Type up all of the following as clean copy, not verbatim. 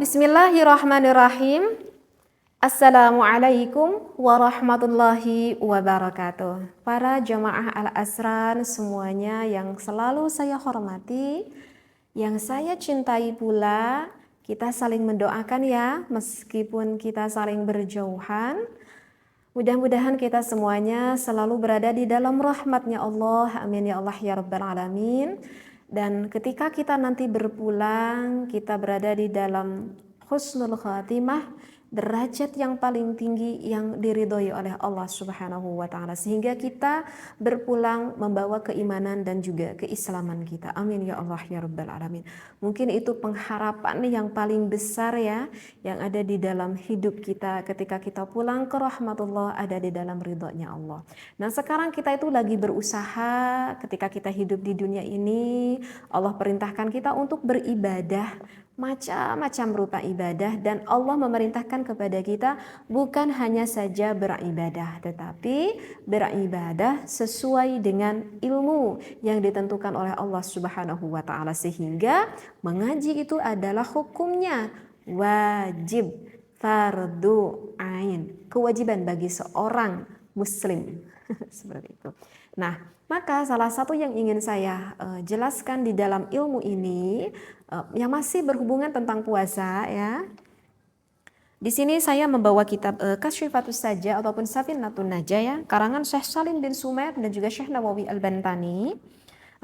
Bismillahirrahmanirrahim. Assalamualaikum warahmatullahi wabarakatuh. Para jamaah Al-Azhar semuanya yang selalu saya hormati, yang saya cintai pula, kita saling mendoakan ya, meskipun kita saling berjauhan. Mudah-mudahan kita semuanya selalu berada di dalam rahmatnya Allah. Amin ya Allah ya Rabbal Alamin. Dan ketika kita nanti berpulang, kita berada di dalam husnul khatimah, derajat yang paling tinggi yang diridhoi oleh Allah Subhanahu wa taala, sehingga kita berpulang membawa keimanan dan juga keislaman kita. Amin ya Allah ya Rabbal Alamin. Mungkin itu pengharapan yang paling besar ya, yang ada di dalam hidup kita ketika kita pulang ke rahmatullah, ada di dalam ridhonya Allah. Nah, sekarang kita itu lagi berusaha ketika kita hidup di dunia ini, Allah perintahkan kita untuk beribadah, macam-macam rupa ibadah, dan Allah memerintahkan kepada kita bukan hanya saja beribadah, tetapi beribadah sesuai dengan ilmu yang ditentukan oleh Allah Subhanahu wa taala, sehingga mengaji itu adalah hukumnya wajib, fardu ain, kewajiban bagi seorang muslim. Seperti itu. Nah, maka salah satu yang ingin saya jelaskan di dalam ilmu ini yang masih berhubungan tentang puasa ya. Di sini saya membawa kitab Kasyfatus Saja ataupun Safinatun Najah ya, karangan Syekh Salim bin Sumair dan juga Syekh Nawawi Al-Bantani.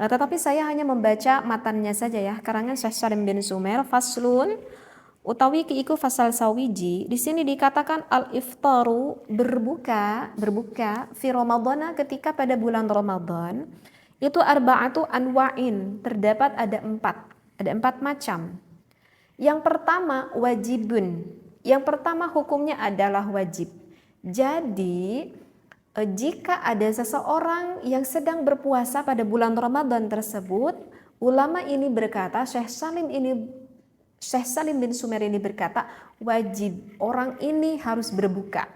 Tetapi saya hanya membaca matannya saja ya, karangan Syekh Salim bin Sumair, faslun utawi kiiku fasal sawiji. Di sini dikatakan al-iftaru, berbuka fi Ramadhana, ketika pada bulan Ramadan itu arba'atu anwa'in, terdapat ada empat macam. Yang pertama wajibun, yang pertama hukumnya adalah wajib. Jadi jika ada seseorang yang sedang berpuasa pada bulan Ramadan tersebut, ulama ini berkata, Syekh Salim bin Sumair ini berkata, wajib orang ini harus berbuka.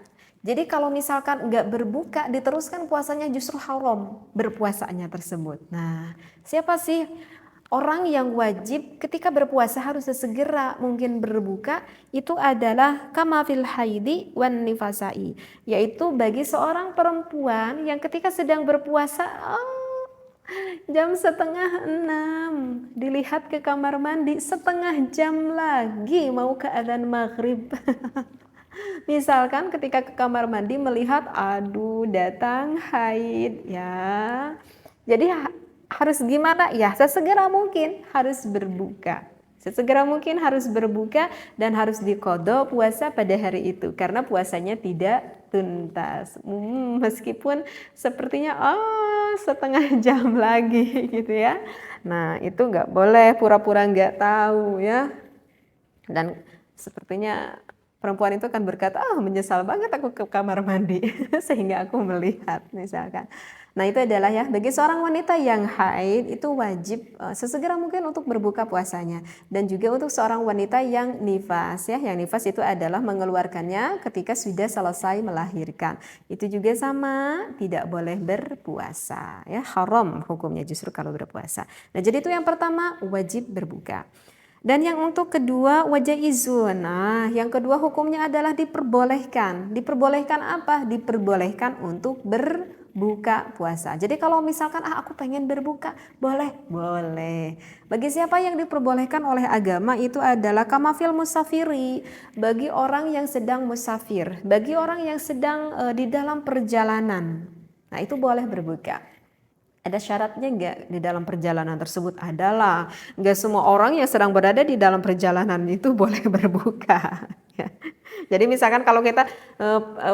Jadi kalau misalkan enggak berbuka, diteruskan puasanya, justru haram berpuasanya tersebut. Nah, siapa sih orang yang wajib ketika berpuasa harus segera mungkin berbuka? Itu adalah kama fil haidi wan nifasai, yaitu bagi seorang perempuan yang ketika sedang berpuasa, jam 5:30 dilihat ke kamar mandi, setengah jam lagi mau ke adzan maghrib. Misalkan ketika ke kamar mandi melihat aduh datang haid ya, jadi harus gimana ya, sesegera mungkin harus berbuka. Sesegera mungkin harus berbuka dan harus diqadha puasa pada hari itu karena puasanya tidak tuntas. Meskipun sepertinya setengah jam lagi gitu ya. Nah, itu nggak boleh pura-pura nggak tahu ya. Dan sepertinya perempuan itu akan berkata, menyesal banget aku ke kamar mandi sehingga aku melihat misalkan. Nah, itu adalah ya, bagi seorang wanita yang haid itu wajib sesegera mungkin untuk berbuka puasanya. Dan juga untuk seorang wanita yang nifas ya, yang nifas itu adalah mengeluarkannya ketika sudah selesai melahirkan. Itu juga sama, tidak boleh berpuasa ya, haram hukumnya justru kalau berpuasa. Nah, jadi itu yang pertama, wajib berbuka. Dan yang untuk kedua wajaizun. Nah, yang kedua hukumnya adalah diperbolehkan. Diperbolehkan apa? Diperbolehkan untuk berbuka puasa. Jadi kalau misalkan aku pengen berbuka, boleh? Boleh. Bagi siapa yang diperbolehkan oleh agama itu adalah kamafil musafiri, bagi orang yang sedang musafir, bagi orang yang sedang di dalam perjalanan. Nah, itu boleh berbuka. Ada syaratnya enggak di dalam perjalanan tersebut? Adalah, enggak semua orang yang sedang berada di dalam perjalanan itu boleh berbuka. Jadi misalkan kalau kita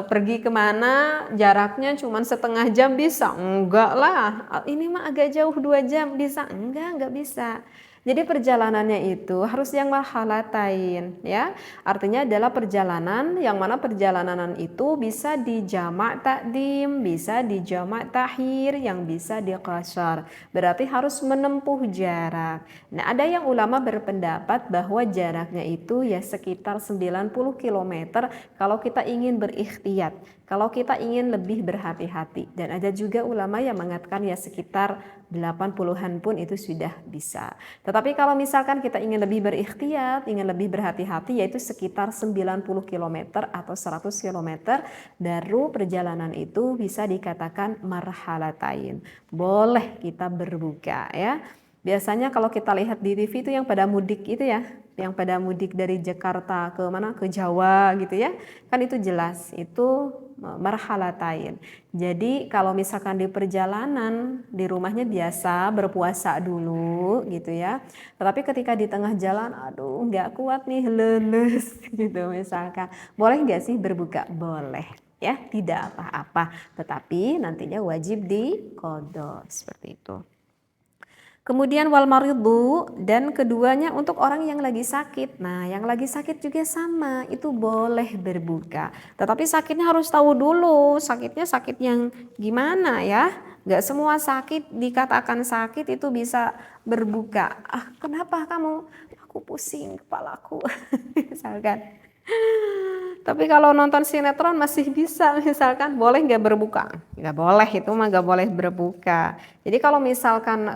pergi kemana jaraknya cuma setengah jam bisa? Enggak lah, ini mah agak jauh 2 jam bisa? Enggak bisa. Jadi perjalanannya itu harus yang marhalatain ya. Artinya adalah perjalanan yang mana perjalanan itu bisa di jamak takdim, bisa di jamak takhir, yang bisa di qashar. Berarti harus menempuh jarak. Nah, ada yang ulama berpendapat bahwa jaraknya itu ya sekitar 90 km kalau kita ingin berikhtiyat, kalau kita ingin lebih berhati-hati. Dan ada juga ulama yang mengatakan ya sekitar 80-an pun itu sudah bisa. Tetapi kalau misalkan kita ingin lebih berikhtiar, ingin lebih berhati-hati, yaitu sekitar 90 km atau 100 km, baru perjalanan itu bisa dikatakan marhalatain. Boleh kita berbuka ya. Biasanya kalau kita lihat di TV itu yang pada mudik itu ya, yang pada mudik dari Jakarta ke mana, ke Jawa gitu ya, kan itu jelas itu marhalatain. Jadi kalau misalkan di perjalanan di rumahnya biasa berpuasa dulu gitu ya, tetapi ketika di tengah jalan aduh nggak kuat nih, leles gitu misalkan, boleh nggak sih berbuka? Boleh ya, tidak apa-apa, tetapi nantinya wajib diqadha seperti itu. Kemudian wal maridu, dan keduanya untuk orang yang lagi sakit. Nah, yang lagi sakit juga sama, itu boleh berbuka. Tetapi sakitnya harus tahu dulu, sakitnya sakit yang gimana ya. Gak semua sakit dikatakan sakit itu bisa berbuka. Ah, kenapa kamu? Aku pusing kepalaku. Misalkan. Tapi kalau nonton sinetron masih bisa, misalkan boleh nggak berbuka? Nggak boleh, itu mah nggak boleh berbuka. Jadi kalau misalkan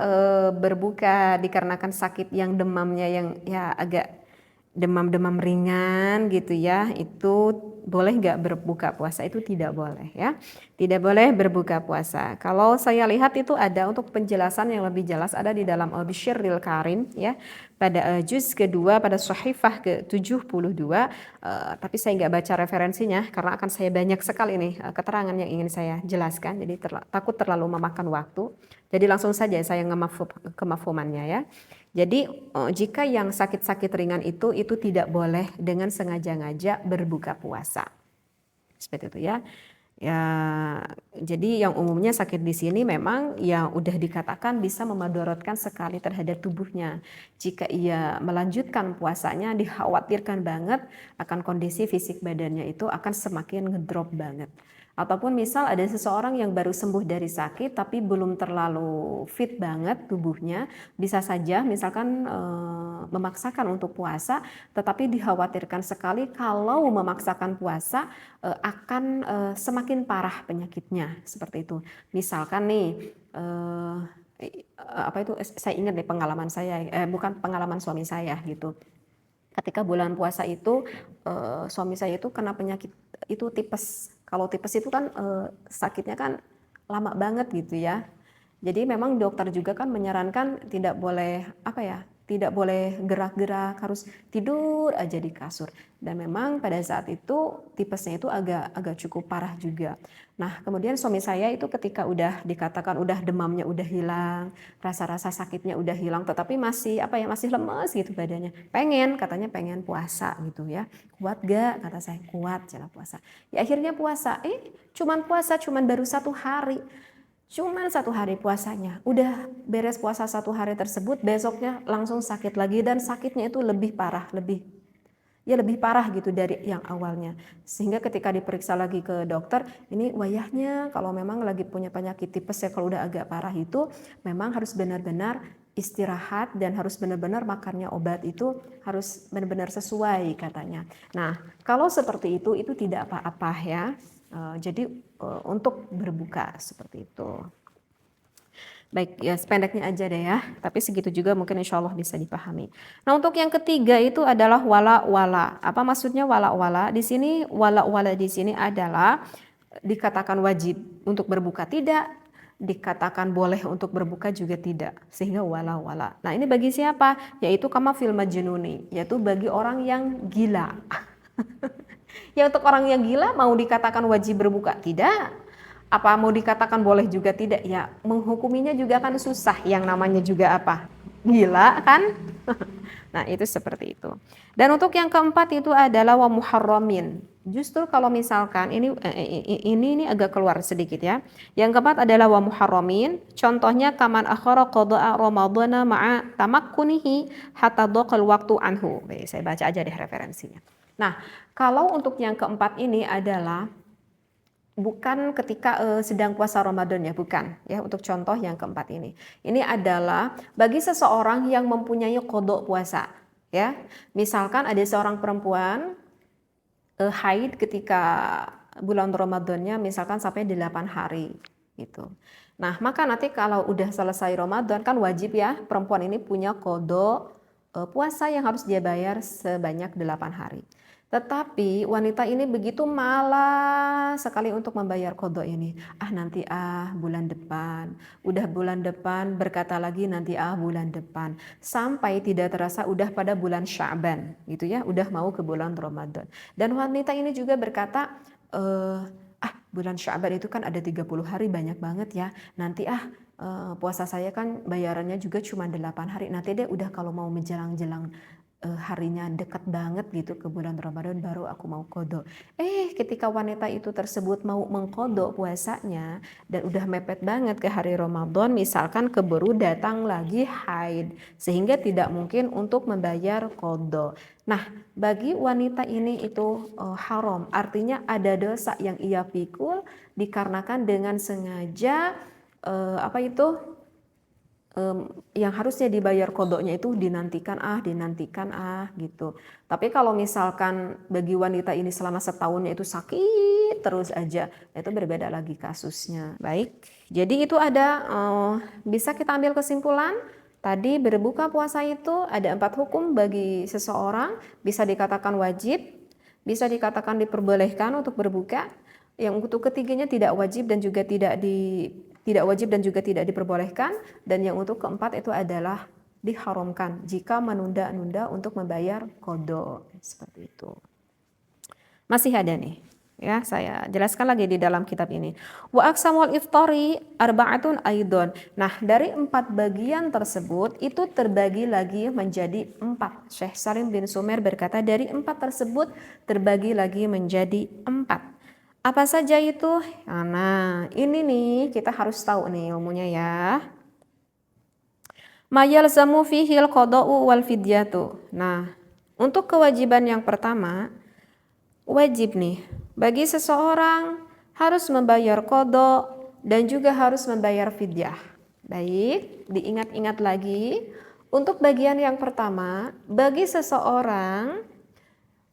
berbuka dikarenakan sakit yang demamnya yang ya agak demam-demam ringan gitu ya, itu boleh nggak berbuka puasa? Itu tidak boleh ya, tidak boleh berbuka puasa. Kalau saya lihat itu ada untuk penjelasan yang lebih jelas, ada di dalam Bishril Karim ya, pada juz kedua pada Shahifah ke-72, tapi saya nggak baca referensinya karena akan saya banyak sekali nih keterangan yang ingin saya jelaskan, jadi takut terlalu memakan waktu. Jadi langsung saja saya kemafhumannya ya. Jadi jika yang sakit-sakit ringan itu tidak boleh dengan sengaja-ngaja berbuka puasa. Seperti itu ya. Ya, jadi yang umumnya sakit di sini memang yang udah dikatakan bisa memadorotkan sekali terhadap tubuhnya. Jika ia melanjutkan puasanya, dikhawatirkan banget akan kondisi fisik badannya itu akan semakin ngedrop banget. Ataupun misal ada seseorang yang baru sembuh dari sakit tapi belum terlalu fit banget tubuhnya, bisa saja misalkan memaksakan untuk puasa, tetapi dikhawatirkan sekali kalau memaksakan puasa akan semakin parah penyakitnya, seperti itu. Misalkan nih apa itu, saya ingat nih pengalaman saya, bukan pengalaman suami saya gitu. Ketika bulan puasa itu suami saya itu kena penyakit itu tipes. Kalau tipes itu kan sakitnya kan lama banget gitu ya. Jadi memang dokter juga kan menyarankan tidak boleh apa ya, tidak boleh gerak-gerak, harus tidur aja di kasur. Dan memang pada saat itu tipesnya itu agak cukup parah juga. Nah, kemudian suami saya itu ketika udah dikatakan udah demamnya udah hilang, rasa-rasa sakitnya udah hilang, tetapi masih apa ya, masih lemes gitu badannya. Katanya pengen puasa gitu ya. Kuat gak? Kata saya, kuat cara puasa. Ya akhirnya puasa, cuman baru 1 hari. Cuman 1 hari puasanya, udah beres puasa 1 hari tersebut, besoknya langsung sakit lagi dan sakitnya itu lebih parah, lebih parah gitu dari yang awalnya. Sehingga ketika diperiksa lagi ke dokter, ini wayahnya kalau memang lagi punya penyakit tipes ya, kalau udah agak parah itu memang harus benar-benar istirahat dan harus benar-benar makannya obat itu harus benar-benar sesuai katanya. Nah, kalau seperti itu tidak apa-apa ya. Jadi untuk berbuka seperti itu. Baik, ya sependeknya aja deh ya, tapi segitu juga mungkin insya Allah bisa dipahami. Nah, untuk yang ketiga itu adalah wala-wala. Apa maksudnya wala-wala? Di sini wala-wala di sini adalah dikatakan wajib untuk berbuka tidak, dikatakan boleh untuk berbuka juga tidak, sehingga wala-wala. Nah, ini bagi siapa? Yaitu kama fil majnuni, yaitu bagi orang yang gila. Ya untuk orang yang gila mau dikatakan wajib berbuka? Tidak. Apa mau dikatakan boleh juga tidak? Ya menghukuminya juga kan susah, yang namanya juga apa? Gila kan? Nah itu seperti itu. Dan untuk yang keempat itu adalah wa muharramin. Justru kalau misalkan ini agak keluar sedikit ya. Yang keempat adalah wa muharramin. Contohnya kaman akhara qada'a ramadhana ma'a tamakkunihi hatta dhaqal waktu anhu. Baik, saya baca aja deh referensinya. Nah, kalau untuk yang keempat ini adalah bukan ketika sedang puasa Ramadan ya, bukan ya, untuk contoh yang keempat ini. Ini adalah bagi seseorang yang mempunyai qada puasa ya. Misalkan ada seorang perempuan haid ketika bulan Ramadannya misalkan sampai 8 hari gitu. Nah, maka nanti kalau udah selesai Ramadan kan wajib ya perempuan ini punya qada puasa yang harus dia bayar sebanyak 8 hari. Tetapi wanita ini begitu malas sekali untuk membayar qada ini. Nanti bulan depan. Udah bulan depan berkata lagi nanti bulan depan. Sampai tidak terasa udah pada bulan Sya'ban gitu ya, udah mau ke bulan Ramadan. Dan wanita ini juga berkata, bulan Sya'ban itu kan ada 30 hari banyak banget ya. Nanti puasa saya kan bayarannya juga cuma 8 hari. Nanti deh udah kalau mau menjelang-jelang harinya dekat banget gitu ke bulan Ramadan baru aku mau qada. Ketika wanita itu tersebut mau mengqada puasanya dan udah mepet banget ke hari Ramadan, misalkan keburu datang lagi haid sehingga tidak mungkin untuk membayar qada. Nah, bagi wanita ini itu haram, artinya ada dosa yang ia pikul dikarenakan dengan sengaja yang harusnya dibayar kodoknya itu dinantikan gitu. Tapi kalau misalkan bagi wanita ini selama setahunnya itu sakit terus aja, itu berbeda lagi kasusnya. Baik, jadi itu ada bisa kita ambil kesimpulan. Tadi berbuka puasa itu ada 4 hukum bagi seseorang, bisa dikatakan wajib, bisa dikatakan diperbolehkan untuk berbuka. Yang untuk ketiganya tidak wajib dan juga tidak wajib dan juga tidak diperbolehkan, dan yang untuk keempat itu adalah diharamkan jika menunda-nunda untuk membayar qada. Seperti itu. Masih ada nih ya, saya jelaskan lagi di dalam kitab ini. Wa aqsamul iftari arba'atun aidon. Nah, dari 4 bagian tersebut itu terbagi lagi menjadi 4. Syekh Salim bin Sumer berkata dari 4 tersebut terbagi lagi menjadi 4. Apa saja itu? Nah, ini nih kita harus tahu nih ilmunya ya. Ma yalzamu fihil qada'u wal fidyatu. Nah, untuk kewajiban yang pertama, wajib nih bagi seseorang harus membayar qada dan juga harus membayar fidyah. Baik, diingat-ingat lagi. Untuk bagian yang pertama, bagi seseorang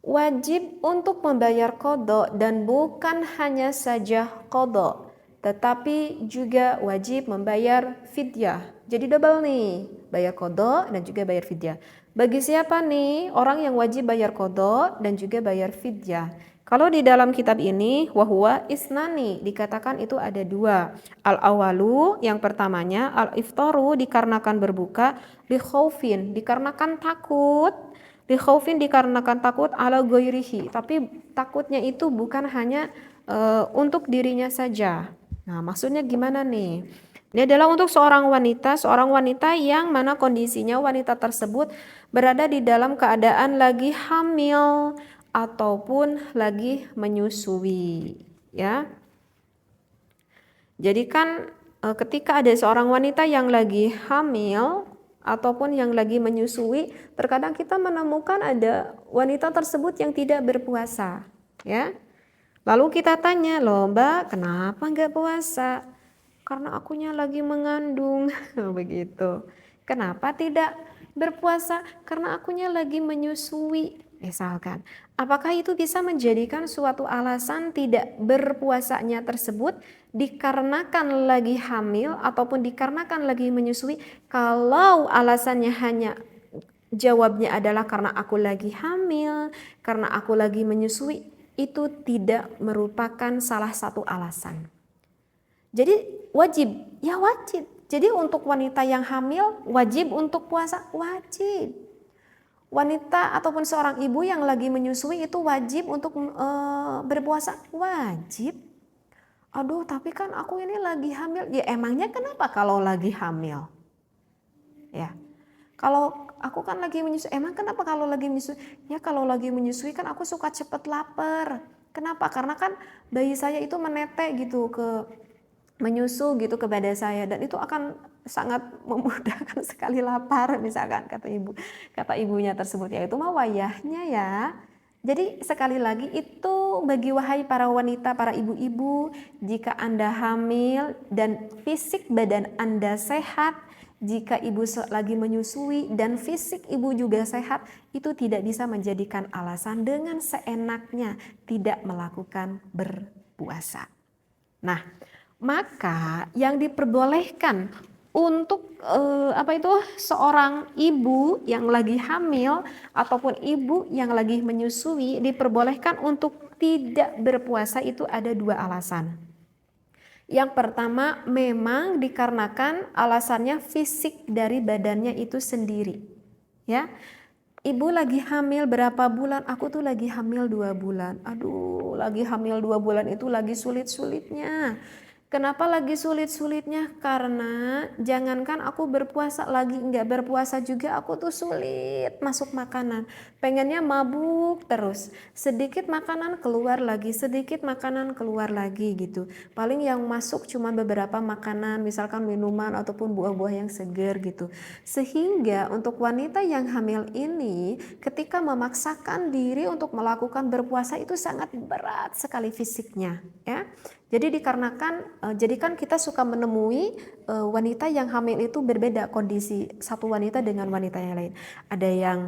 wajib untuk membayar qada dan bukan hanya saja qada, tetapi juga wajib membayar fidyah. Jadi double nih, bayar qada dan juga bayar fidyah. Bagi siapa nih orang yang wajib bayar qada dan juga bayar fidyah? Kalau di dalam kitab ini wahwa isnani, dikatakan itu ada 2. Al-awalu, yang pertamanya al-iftaru dikarenakan berbuka, li khaufin dikarenakan takut, li khaufin dikarenakan takut, ala ghairihi, tapi takutnya itu bukan hanya untuk dirinya saja. Nah, maksudnya gimana nih? Ini adalah untuk seorang wanita yang mana kondisinya wanita tersebut berada di dalam keadaan lagi hamil ataupun lagi menyusui, ya. Jadi kan ketika ada seorang wanita yang lagi hamil ataupun yang lagi menyusui, terkadang kita menemukan ada wanita tersebut yang tidak berpuasa, ya. Lalu kita tanya, loh Mbak, kenapa nggak puasa? Karena akunya lagi mengandung, begitu. Kenapa tidak berpuasa? Karena akunya lagi menyusui, misalkan. Apakah itu bisa menjadikan suatu alasan tidak berpuasanya tersebut dikarenakan lagi hamil ataupun dikarenakan lagi menyusui? Kalau alasannya hanya jawabnya adalah karena aku lagi hamil, karena aku lagi menyusui, itu tidak merupakan salah satu alasan. Jadi wajib, ya wajib. Jadi untuk wanita yang hamil wajib untuk puasa, wajib. Wanita ataupun seorang ibu yang lagi menyusui itu wajib untuk berpuasa, wajib. Aduh, tapi kan aku ini lagi hamil. Ya emangnya kenapa kalau lagi hamil? Ya. Kalau aku kan lagi menyusui, emang kenapa kalau lagi menyusui? Ya kalau lagi menyusui kan aku suka cepet lapar. Kenapa? Karena kan bayi saya itu menetek gitu menyusu gitu kepada saya, dan itu akan sangat memudahkan sekali lapar, misalkan kata ibunya tersebut, ya itu mah wayahnya ya. Jadi sekali lagi itu bagi wahai para wanita, para ibu-ibu, jika Anda hamil dan fisik badan Anda sehat, jika ibu lagi menyusui dan fisik ibu juga sehat, itu tidak bisa menjadikan alasan dengan seenaknya tidak melakukan berpuasa. Nah, Maka yang diperbolehkan untuk seorang ibu yang lagi hamil ataupun ibu yang lagi menyusui diperbolehkan untuk tidak berpuasa itu ada 2 alasan. Yang pertama memang dikarenakan alasannya fisik dari badannya itu sendiri. Ya. Ibu lagi hamil berapa bulan? Aku tuh lagi hamil 2 bulan. Aduh, lagi hamil 2 bulan itu lagi sulit-sulitnya. Kenapa lagi sulit-sulitnya? Karena jangankan aku berpuasa, lagi nggak berpuasa juga aku tuh sulit masuk makanan. Pengennya mabuk terus. Sedikit makanan keluar lagi, sedikit makanan keluar lagi gitu. Paling yang masuk cuma beberapa makanan, misalkan minuman ataupun buah-buah yang segar gitu. Sehingga untuk wanita yang hamil ini ketika memaksakan diri untuk melakukan berpuasa itu sangat berat sekali fisiknya, ya. Jadi dikarenakan jadi kan kita suka menemui wanita yang hamil itu berbeda kondisi satu wanita dengan wanita yang lain. Ada yang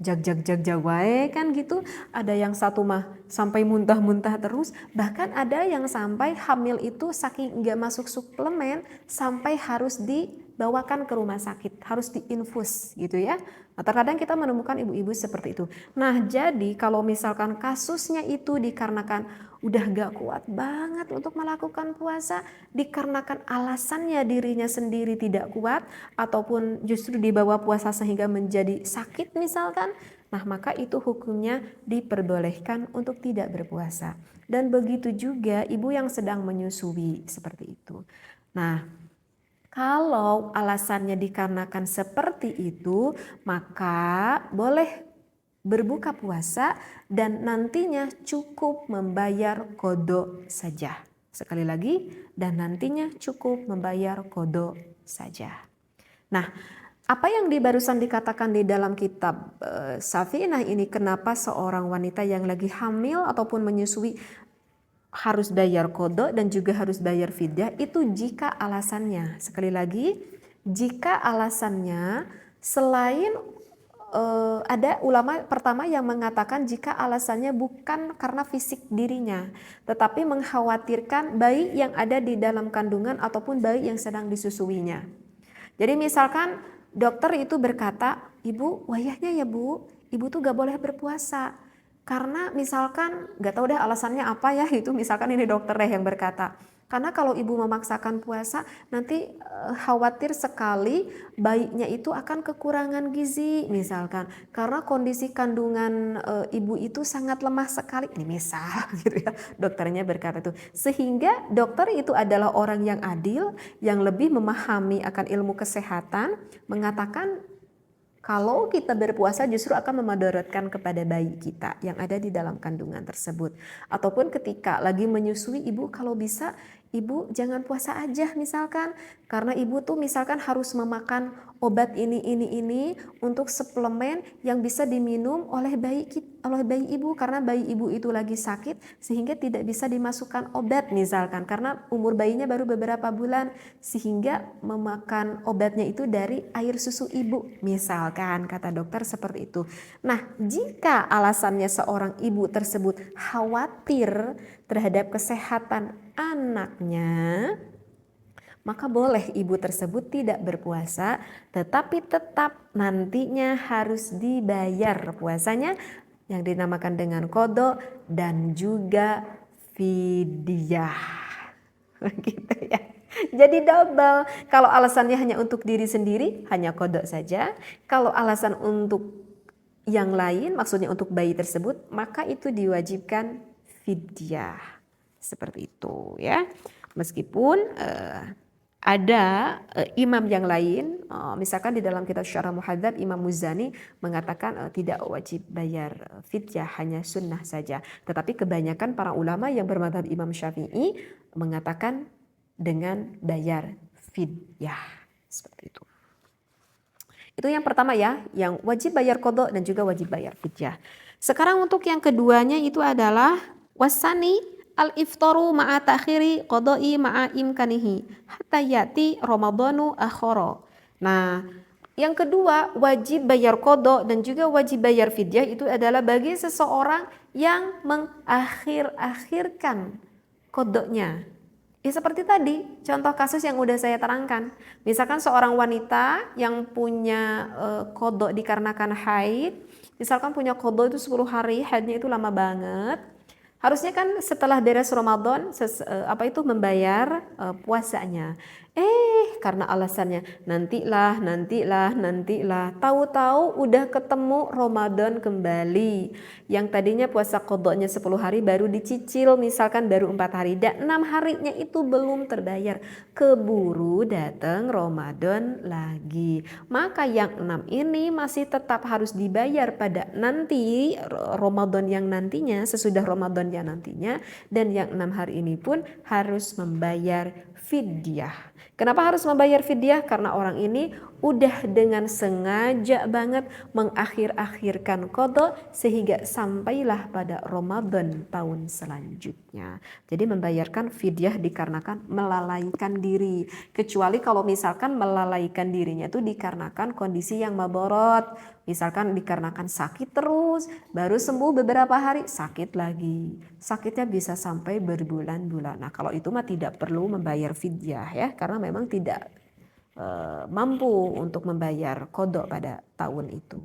jag wae kan gitu, ada yang satu mah sampai muntah-muntah terus, bahkan ada yang sampai hamil itu saking nggak masuk suplemen sampai harus dibawakan ke rumah sakit, harus diinfus gitu ya. Nah, terkadang kita menemukan ibu-ibu seperti itu. Nah, jadi kalau misalkan kasusnya itu dikarenakan udah gak kuat banget untuk melakukan puasa, dikarenakan alasannya dirinya sendiri tidak kuat, ataupun justru dibawa puasa sehingga menjadi sakit misalkan, nah maka itu hukumnya diperbolehkan untuk tidak berpuasa. Dan begitu juga ibu yang sedang menyusui seperti itu. Nah, kalau alasannya dikarenakan seperti itu, maka boleh berbuka puasa dan nantinya cukup membayar qadha saja. Sekali lagi, dan nantinya cukup membayar qadha saja. Nah, apa yang barusan dikatakan di dalam kitab Safinah ini, kenapa seorang wanita yang lagi hamil ataupun menyusui harus bayar qadha dan juga harus bayar fidyah, itu jika alasannya, sekali lagi, jika alasannya selain ada ulama pertama yang mengatakan jika alasannya bukan karena fisik dirinya, tetapi mengkhawatirkan bayi yang ada di dalam kandungan ataupun bayi yang sedang disusuinya. Jadi misalkan dokter itu berkata, ibu wayahnya ya bu, ibu tuh gak boleh berpuasa. Karena misalkan gak tahu deh alasannya apa ya, itu misalkan ini dokter deh yang berkata. Karena kalau ibu memaksakan puasa nanti khawatir sekali bayinya itu akan kekurangan gizi misalkan. Karena kondisi kandungan ibu itu sangat lemah sekali. Ini misal gitu ya, dokternya berkata itu. Sehingga dokter itu adalah orang yang adil, yang lebih memahami akan ilmu kesehatan, mengatakan kalau kita berpuasa justru akan memadaratkan kepada bayi kita yang ada di dalam kandungan tersebut. Ataupun ketika lagi menyusui ibu, kalau bisa ibu jangan puasa aja misalkan. Karena ibu tuh misalkan harus memakan obat ini untuk suplemen yang bisa diminum oleh bayi ibu. Karena bayi ibu itu lagi sakit sehingga tidak bisa dimasukkan obat misalkan. Karena umur bayinya baru beberapa bulan sehingga memakan obatnya itu dari air susu ibu misalkan, kata dokter seperti itu. Nah, jika alasannya seorang ibu tersebut khawatir terhadap kesehatan anaknya, maka boleh ibu tersebut tidak berpuasa, tetapi tetap nantinya harus dibayar puasanya yang dinamakan dengan qadha dan juga fidyah. Gitu ya. Jadi double. Kalau alasannya hanya untuk diri sendiri, hanya qadha saja. Kalau alasan untuk yang lain, maksudnya untuk bayi tersebut, maka itu diwajibkan fidyah. Seperti itu ya. Meskipun ada imam yang lain, misalkan di dalam kitab Syarah Muhadzab Imam Muzani mengatakan tidak wajib bayar fidyah, hanya sunnah saja. Tetapi kebanyakan para ulama yang bermadzhab Imam Syafi'i mengatakan dengan bayar fidyah. Seperti itu. Itu yang pertama ya, yang wajib bayar qadha dan juga wajib bayar fidyah. Sekarang untuk yang keduanya itu adalah wasani al-iftaru ma'a ta'khiri qada'i ma'a imkanihi hatta yati ramadhanu akhara. Nah, yang kedua wajib bayar qadha dan juga wajib bayar fidyah itu adalah bagi seseorang yang mengakhir-akhirkan qadanya. Ya seperti tadi, contoh kasus yang udah saya terangkan. Misalkan seorang wanita yang punya kodok dikarenakan haid, misalkan punya kodok itu 10 hari, haidnya itu lama banget. Harusnya kan setelah beres Ramadan membayar puasanya. Karena alasannya nantilah. Tahu-tahu udah ketemu Ramadan kembali. Yang tadinya puasa qadanya 10 hari baru dicicil misalkan baru 4 hari dan 6 harinya itu belum terbayar. Keburu datang Ramadan lagi. Maka yang 6 ini masih tetap harus dibayar pada nanti Ramadan yang nantinya, sesudah Ramadan yang nantinya, dan yang 6 hari ini pun harus membayar fidyah. Kenapa harus membayar fidyah? Karena orang ini udah dengan sengaja banget mengakhir-akhirkan qada sehingga sampailah pada Ramadan tahun selanjutnya. Jadi membayarkan fidyah dikarenakan melalaikan diri. Kecuali kalau misalkan melalaikan dirinya itu dikarenakan kondisi yang madorot. Misalkan dikarenakan sakit terus, baru sembuh beberapa hari sakit lagi. Sakitnya bisa sampai berbulan-bulan. Nah kalau itu mah tidak perlu membayar fidyah ya, karena memang tidak mampu untuk membayar kodok pada tahun itu.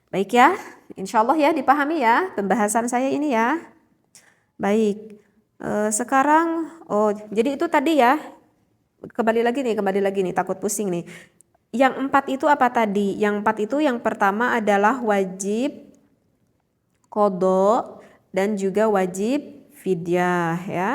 Baik ya, insya Allah ya dipahami ya pembahasan saya ini ya. Baik, sekarang jadi itu tadi ya, kembali lagi nih takut pusing nih. Yang 4 itu apa tadi? Yang 4 itu yang pertama adalah wajib kodok dan juga wajib fidyah ya.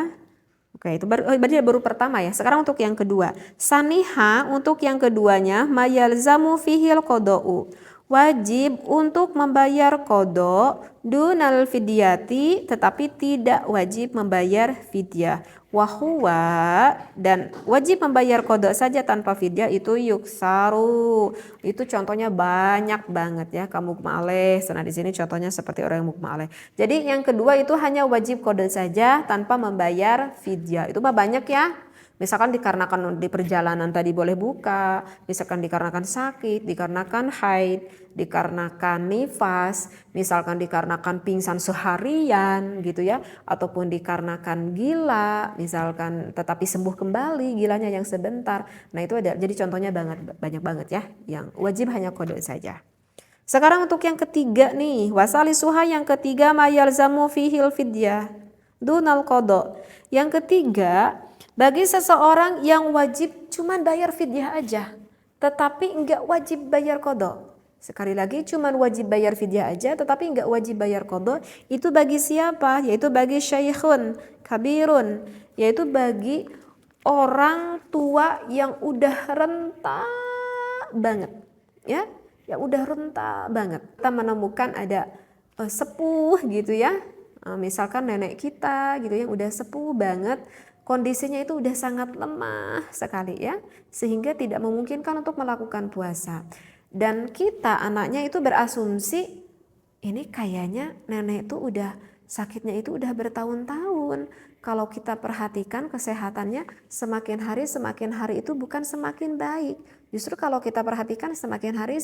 Oke, itu baru pertama ya. Sekarang untuk yang kedua. Saniha untuk yang keduanya mayalzamu fihil qada'u. Wajib untuk membayar qada dunal fidyati tetapi tidak wajib membayar fidyah. Wahuwa dan wajib membayar qada saja tanpa fidyah itu yuksaru. Itu contohnya banyak banget ya, kamu mukmaleh. Nah di sini contohnya seperti orang yang mukmaleh. Jadi yang kedua itu hanya wajib qada saja tanpa membayar fidyah. Itu mah banyak ya. Misalkan dikarenakan di perjalanan tadi boleh buka, misalkan dikarenakan sakit, dikarenakan haid, dikarenakan nifas, misalkan dikarenakan pingsan seharian gitu ya, ataupun dikarenakan gila, misalkan tetapi sembuh kembali gilanya yang sebentar. Nah itu ada, jadi contohnya banyak banget ya, yang wajib hanya qada saja. Sekarang untuk yang ketiga nih, wasalisuha yang ketiga mayalzamu fihil fidyah dunal qada. Yang ketiga, bagi seseorang yang wajib cuma bayar fidyah aja, tetapi enggak wajib bayar qada. Sekali lagi cuma wajib bayar fidyah aja, tetapi enggak wajib bayar qada. Itu bagi siapa? Yaitu bagi syaikhun kabirun, yaitu bagi orang tua yang udah renta banget, ya, yang udah renta banget. Kita menemukan ada sepuh gitu ya, misalkan nenek kita gitu yang udah sepuh banget. Kondisinya itu udah sangat lemah sekali ya, sehingga tidak memungkinkan untuk melakukan puasa. Dan kita anaknya itu berasumsi ini kayaknya nenek itu udah sakitnya itu udah bertahun-tahun. Kalau kita perhatikan kesehatannya semakin hari itu bukan semakin baik. Justru kalau kita perhatikan semakin hari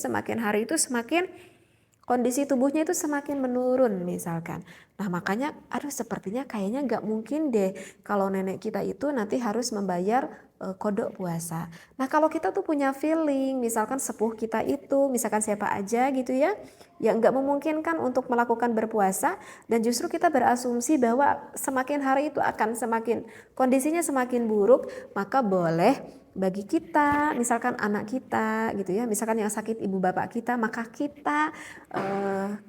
itu semakin kondisi tubuhnya itu semakin menurun misalkan. Nah makanya sepertinya kayaknya gak mungkin deh kalau nenek kita itu nanti harus membayar kodok puasa. Nah kalau kita tuh punya feeling misalkan sepuh kita itu misalkan siapa aja gitu ya, yang gak memungkinkan untuk melakukan berpuasa, dan justru kita berasumsi bahwa semakin hari itu akan semakin kondisinya semakin buruk, maka boleh bagi kita, misalkan anak kita gitu ya, misalkan yang sakit ibu bapak kita, maka kita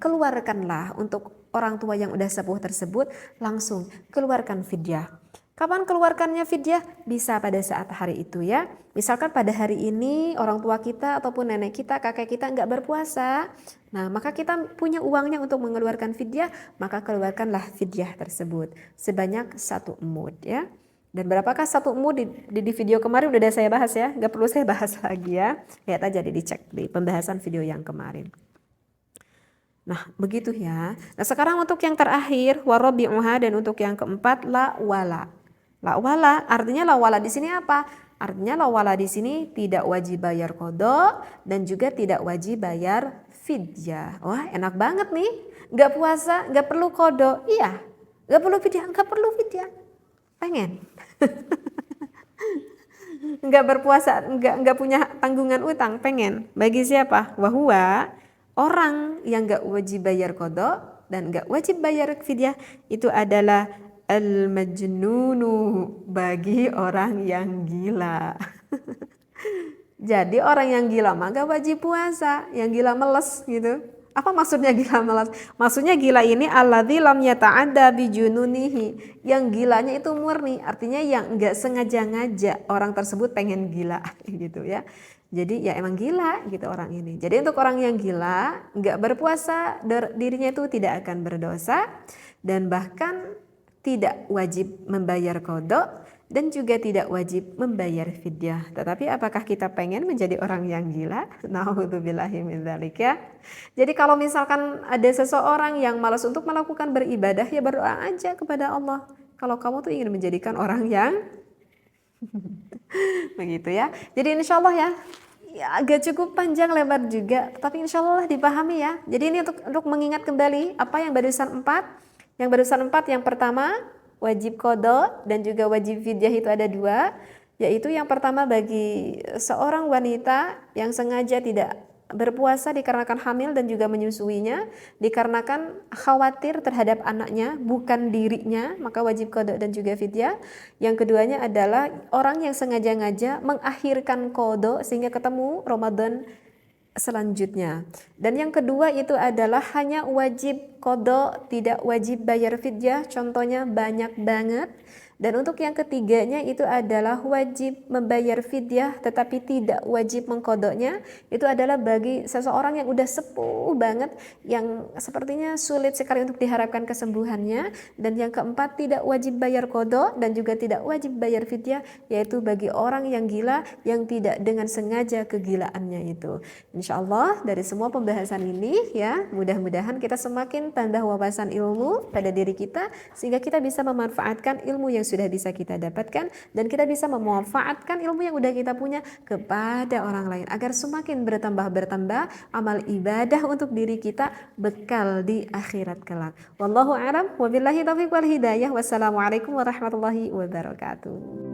keluarkanlah untuk orang tua yang udah sepuh tersebut, langsung keluarkan fidyah. Kapan keluarkannya fidyah? Bisa pada saat hari itu ya. Misalkan pada hari ini orang tua kita ataupun nenek kita, kakek kita nggak berpuasa. Nah maka kita punya uangnya untuk mengeluarkan fidyah, maka keluarkanlah fidyah tersebut sebanyak 1 mud ya. Dan berapakah 1 mud di video kemarin udah saya bahas ya, nggak perlu saya bahas lagi ya. Lihat aja dicek di pembahasan video yang kemarin. Nah begitu ya. Nah sekarang untuk yang terakhir warabi'uha, dan untuk yang keempat la wala. La wala artinya la wala di sini apa? Artinya la wala di sini tidak wajib bayar qada dan juga tidak wajib bayar fidyah. Wah enak banget nih. Nggak puasa, nggak perlu qada. Iya. Nggak perlu fidyah, nggak perlu fidyah. Pengen. Nggak berpuasa, nggak punya tanggungan utang, pengen. Bagi siapa? Wahwa orang yang nggak wajib bayar qada dan nggak wajib bayar fidyah itu adalah al-majnunu, bagi orang yang gila. Jadi orang yang gila mah gak wajib puasa, yang gila meles gitu. Apa maksudnya gila meles? Maksudnya gila ini alladzi lam yata'adda bijununihi. Yang gilanya itu murni, artinya yang enggak sengaja ngajak orang tersebut pengen gila gitu ya. Jadi ya emang gila gitu orang ini. Jadi untuk orang yang gila, enggak berpuasa, dirinya itu tidak akan berdosa dan bahkan tidak wajib membayar qada dan juga tidak wajib membayar fidyah. Tetapi apakah kita pengen menjadi orang yang gila? Nauzubillahi min dzalik ya. Jadi kalau misalkan ada seseorang yang malas untuk melakukan beribadah, ya berdoa aja kepada Allah. Kalau kamu tuh ingin menjadikan orang yang begitu ya. Jadi insya Allah ya agak cukup panjang lebar juga, tapi insya Allah dipahami ya. Jadi ini untuk mengingat kembali apa yang barusan 4. Yang barusan 4, yang pertama wajib qada dan juga wajib fidyah itu ada 2, yaitu yang pertama bagi seorang wanita yang sengaja tidak berpuasa dikarenakan hamil dan juga menyusuinya, dikarenakan khawatir terhadap anaknya bukan dirinya, maka wajib qada dan juga fidyah. Yang keduanya adalah orang yang sengaja-ngaja mengakhirkan qada sehingga ketemu Ramadan selanjutnya. Dan yang kedua itu adalah hanya wajib qada, tidak wajib bayar fidyah. Contohnya banyak banget. Dan untuk yang ketiganya itu adalah wajib membayar fidyah tetapi tidak wajib mengqadanya. Itu adalah bagi seseorang yang udah sepuh banget, yang sepertinya sulit sekali untuk diharapkan kesembuhannya. Dan yang keempat, tidak wajib bayar qada dan juga tidak wajib bayar fidyah, yaitu bagi orang yang gila yang tidak dengan sengaja kegilaannya itu. Insya Allah dari semua pembahasan ini ya, mudah-mudahan kita semakin tambah wawasan ilmu pada diri kita sehingga kita bisa memanfaatkan ilmu yang sudah bisa kita dapatkan dan kita bisa memanfaatkan ilmu yang udah kita punya kepada orang lain agar semakin bertambah amal ibadah untuk diri kita, bekal di akhirat kelak. Wallahu a'lam, wabillahi taufiq wal hidayah. Wassalamualaikum warahmatullahi wabarakatuh.